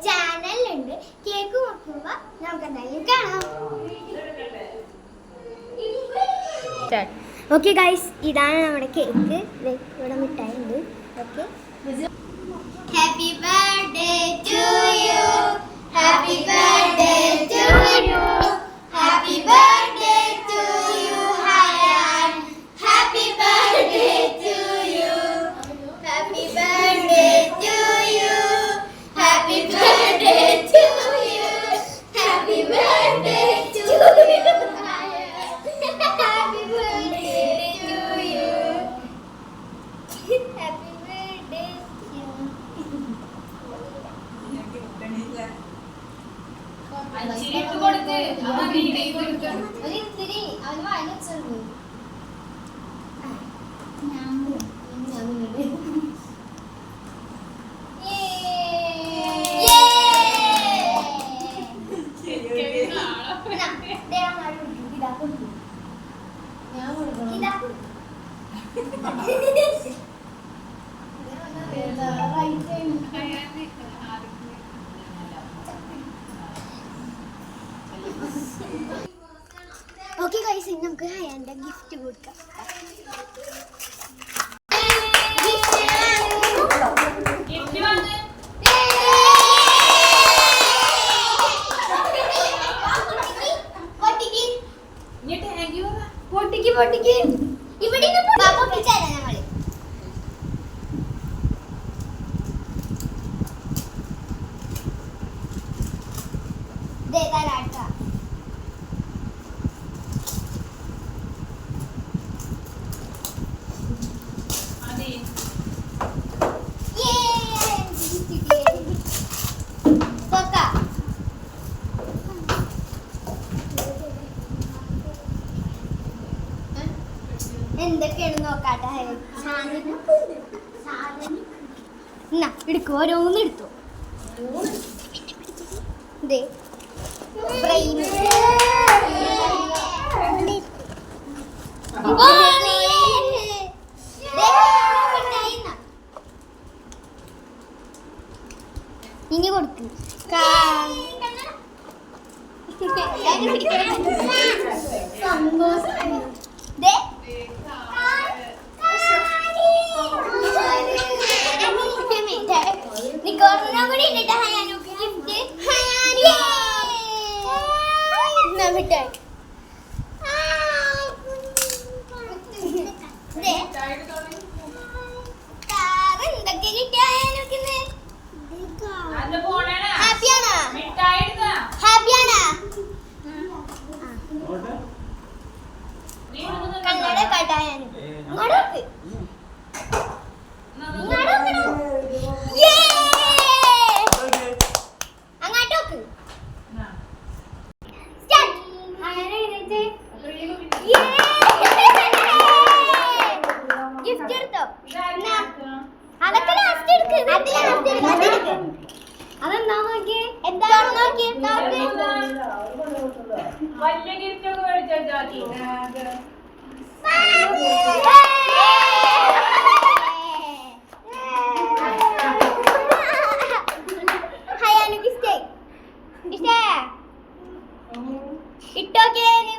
ചാനലുണ്ട്. കേക്ക് മുറിക്കുമ്പോൾ നമുക്ക് എന്തായാലും കാണാം. ഓക്കെ ഗൈസ്, ഇതാണ് നമ്മുടെ കേക്ക്. ഇവിടെ മിഠായി ഉണ്ട്. Okay, happy birthday to you, happy birthday to you, happy birthday to you Hayan, happy birthday to you, happy birthday to you, happy birthday to you, happy birthday to you, happy birthday to you, happy birthday. Okay guys, ഇനി നമുക്ക് ഹയാന്റെ gift കൊടുക്കാം. പൊട്ടിക്ക് ഇവിടെ പൊട്ടിച്ചാല നമ്മള്. എന്തൊക്കെയാണ് നോക്കാട്ടെ. എടുക്കും, ഓരോന്ന് എടുത്തു. ഇനി കൊടുക്കും. അതെന്താ നോക്കിയേ, എന്താണ് നോക്കിയേ. വലിയ ഗിഫ്റ്റൊക്കെ മേടിച്ചു. ഹയാനുക്ക് ഇഷ്ടായി. ഇഷ്ടായ ഇട്ടോക്കിയാലും